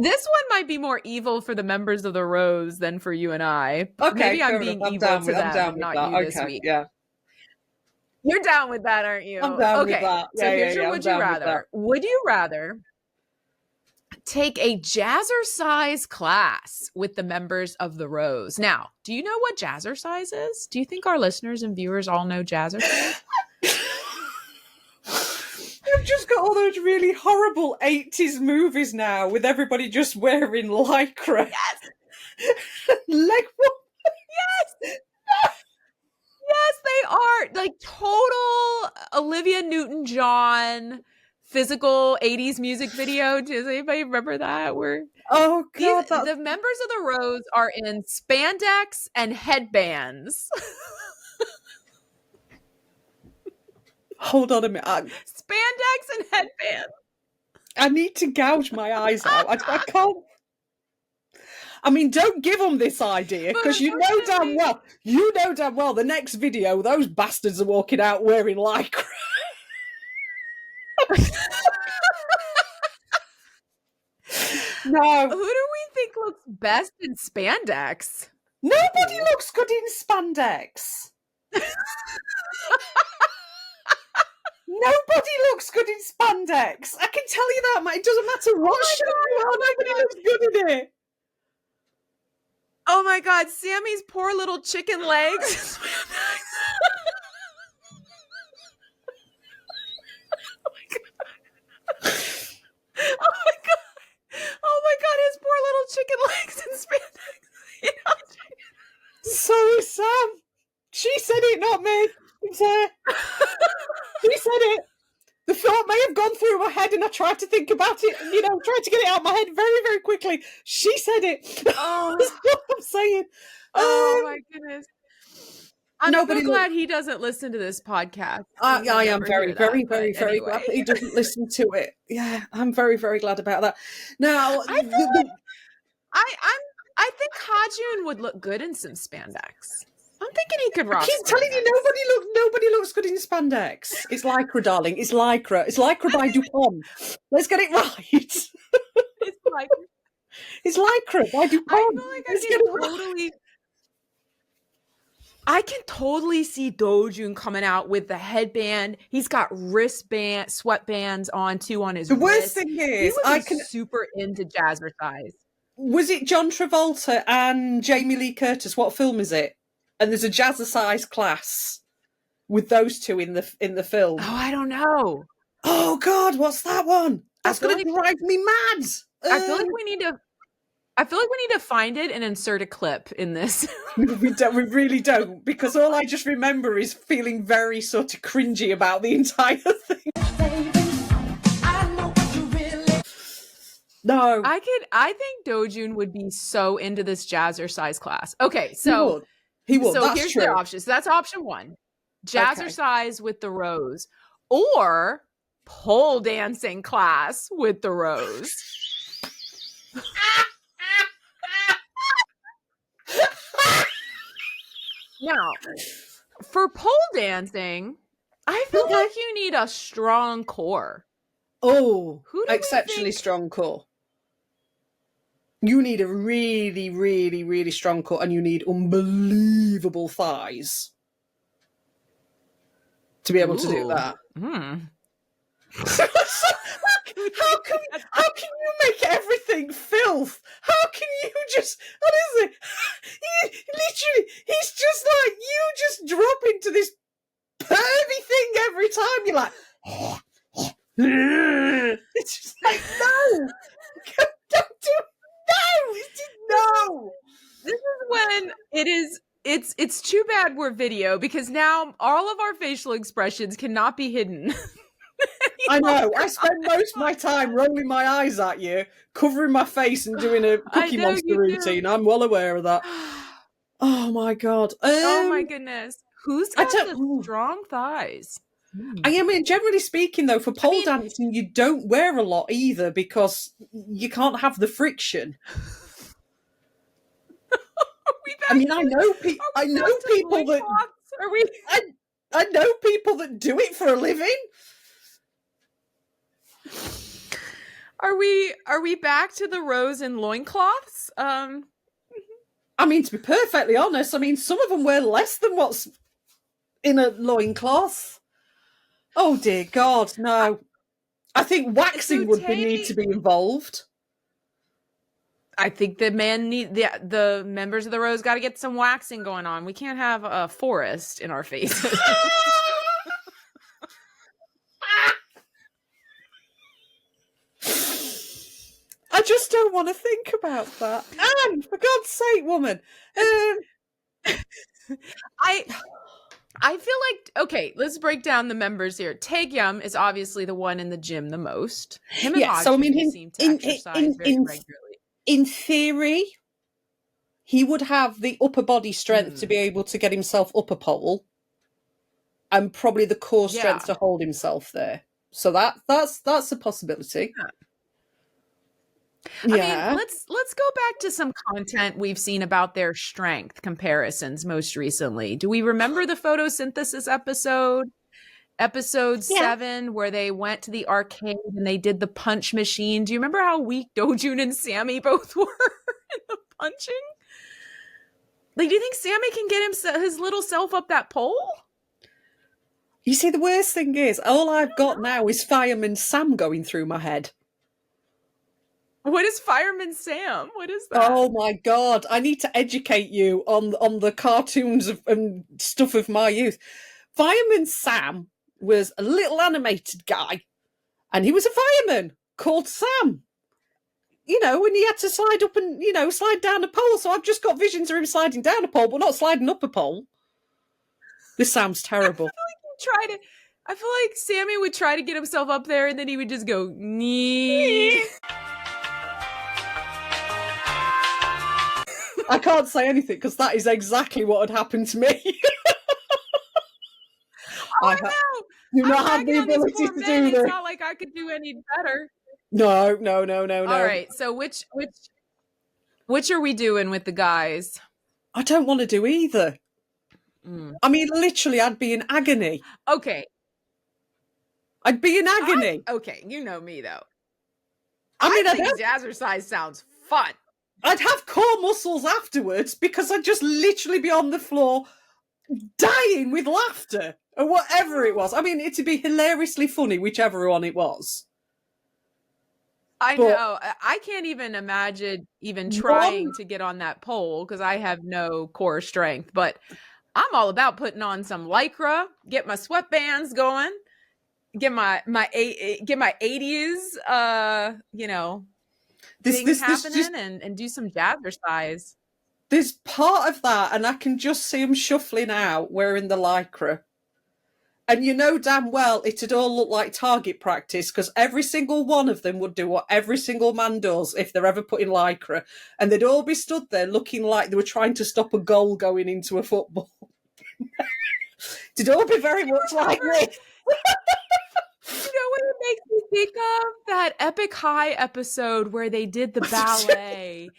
This one might be more evil for the members of the Rose than for you and I. Okay, maybe I'm being evil to them, I'm down with not that. you this Okay, week. yeah. You're down with that, aren't you? I'm down with Okay, that. so here's your would you rather. Would you rather take a Jazzercise class with the members of the Rose? Now, do you know what Jazzercise is? Do you think our listeners and viewers all know Jazzercise? I've just got all those really horrible 80s movies now with everybody just wearing lycra. Yes! Leg Yes! Yes, they are. Like total Olivia Newton-John physical 80s music video. Does anybody remember that? Oh, God. The members of the Rose are in spandex and headbands. Hold on a minute. Spandex and headbands. I need to gouge my eyes out. I can't. I mean, don't give them this idea, because you know damn well the next video, those bastards are walking out wearing lycra. No. Who do we think looks best in spandex? Nobody looks good in spandex. Nobody looks good in spandex. I can tell you that, it doesn't matter what show you are, nobody looks good in it. Oh my God, Sammy's poor little chicken legs. Oh my God, his poor little chicken legs in spandex. You know? Sorry, Sam. She said it, not me. It's her. She said it. The thought may have gone through my head, and I tried to think about it, tried to get it out of my head very, very quickly. She said it. Oh. That's what I'm saying. Oh my goodness. I'm so glad he doesn't listen to this podcast. I am very, very, very, very glad that he doesn't listen to it. Yeah, I'm very, very glad about that. Now, I think Hajun would look good in some spandex. I'm thinking he could rock. I keep telling you, nobody looks good in spandex. It's lycra, darling. It's lycra. It's lycra by Dupont. Let's get it right. It's lycra. It's lycra by Dupont. I feel like I can totally see Dojun coming out with the headband. He's got wristband, sweatbands on too on his wrist. The worst thing is, super into Jazzercise. Was it John Travolta and Jamie Lee Curtis? What film is it? And there's a Jazzercise class with those two in the film. Oh, I don't know. Oh God, what's that one? That's going to drive me mad. I feel like we need to find it and insert a clip in this. We really don't, because all I just remember is feeling very sort of cringy about the entire thing. No. I think Dojun would be so into this Jazzercise class. Okay, so he would. So that's here's true. the options. So that's option one. Jazzercise with the Rose, or pole dancing class with the Rose. Now, for pole dancing, I feel like you need a strong core. Oh, exceptionally strong core. You need a really, really, really strong core, and you need unbelievable thighs to be able to do that. How can you make everything filth? How can you just, honestly, he's just like, you just drop into this pervy thing every time. You're like, it's just like, no, don't do it. No. This is when it's too bad we're video, because now all of our facial expressions cannot be hidden. I know. I spend most of my time rolling my eyes at you, covering my face and doing a Cookie Monster routine. I'm well aware of that. Oh my God. Oh my goodness. Who's got the strong thighs? I mean, generally speaking, though, for pole dancing, you don't wear a lot either, because you can't have the friction. I mean, I know people that I know people that do it for a living. Are we back to the rose and loincloths? I mean, to be perfectly honest, I mean, some of them wear less than what's in a loincloth. Oh dear God, no. I think waxing would need to be involved. I think the members of the rose got to get some waxing going on. We can't have a forest in our faces. I just don't want to think about that. Anne, for God's sake, woman. I feel like, okay, let's break down the members here. Taegyum is obviously the one in the gym the most. Him and so I mean, seem to exercise very regularly. In theory, he would have the upper body strength to be able to get himself up a pole, and probably the core strength to hold himself there. So that's a possibility. I mean, let's go back to some content we've seen about their strength comparisons most recently. Do we remember the photosynthesis episode 7, where they went to the arcade and they did the punch machine? Do you remember how weak Dojun and Sammy both were in the punching? Like, do you think Sammy can get his little self up that pole? You see, the worst thing is, all I've got now is Fireman Sam going through my head. What is Fireman Sam? What is that? Oh my God! I need to educate you on the cartoons and stuff of my youth. Fireman Sam was a little animated guy, and he was a fireman called Sam. You know, and he had to slide up and slide down a pole. So I've just got visions of him sliding down a pole, but not sliding up a pole. This sounds terrible. I feel like Sammy would try to get himself up there, and then he would just go nee. I can't say anything because that is exactly what had happened to me. I know. Do not have the ability to do this. It's not like I could do any better. No. All right. So which are we doing with the guys? I don't want to do either. I mean, literally, I'd be in agony. Okay. I'd be in agony. Okay, you know me though. I think Jazzercise sounds fun. I'd have core muscles afterwards because I'd just literally be on the floor dying with laughter or whatever it was. I mean, it'd be hilariously funny, whichever one it was. I know. I can't even imagine trying to get on that pole because I have no core strength. But I'm all about putting on some Lycra, get my sweatbands going, get my 80s, things happening and do some Jazzercise. There's part of that, and I can just see them shuffling out wearing the Lycra. And you know damn well it'd all look like target practice because every single one of them would do what every single man does if they're ever put in Lycra. And they'd all be stood there looking like they were trying to stop a goal going into a football. It'd all be very much like me. You know what it makes me think of? That Epic High episode where they did the ballet.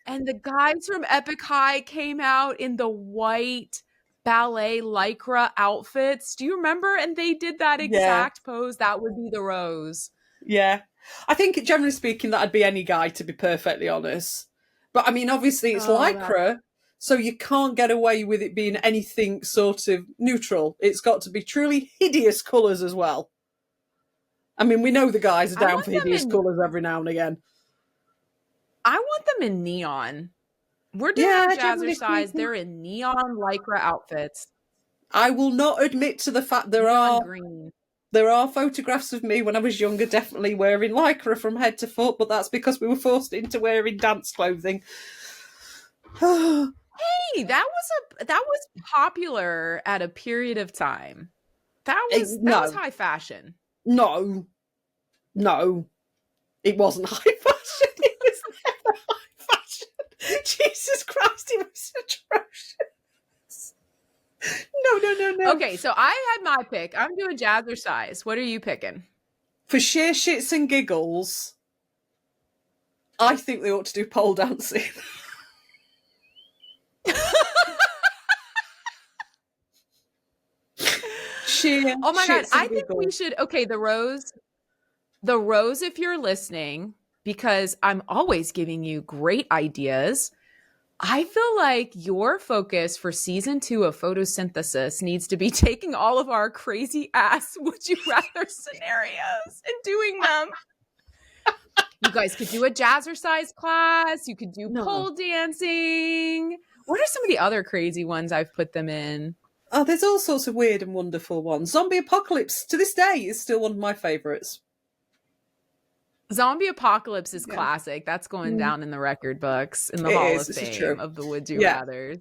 And the guys from Epic High came out in the white ballet Lycra outfits. Do you remember? And they did that exact pose. That would be the rose. Yeah. I think, generally speaking, that'd be any guy, to be perfectly honest. But, I mean, obviously it's Lycra, so you can't get away with it being anything sort of neutral. It's got to be truly hideous colours as well. I mean, we know the guys are down for hideous colours every now and again. I want them in neon. We're doing Jazzercise. They're in neon Lycra outfits. I will not admit to the fact there are photographs of me when I was younger definitely wearing Lycra from head to foot, but that's because we were forced into wearing dance clothing. Hey, that was popular at a period of time. That was high fashion. No, it wasn't high fashion. It was never high fashion. Jesus Christ, it was atrocious. No. Okay, so I had my pick. I'm doing Jazzercise. What are you picking? For sheer shits and giggles, I think they ought to do pole dancing. Oh my God, I think we should. Okay, the rose, if you're listening, because I'm always giving you great ideas. I feel like your focus for season 2 of photosynthesis needs to be taking all of our crazy ass would you rather scenarios and doing them. You guys could do a jazzercise class. You could do pole dancing. What are some of the other crazy ones I've put them in? Oh, there's all sorts of weird and wonderful ones. Zombie apocalypse, to this day, is still one of my favourites. Zombie apocalypse is classic. That's going down in the record books in the Hall of Fame of the Would You Rathers.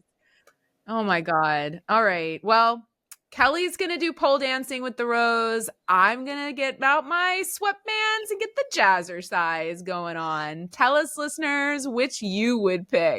Oh my God. All right. Well, Kelly's going to do pole dancing with the Rose. I'm going to get out my sweatbands and get the jazzercise going on. Tell us, listeners, which you would pick.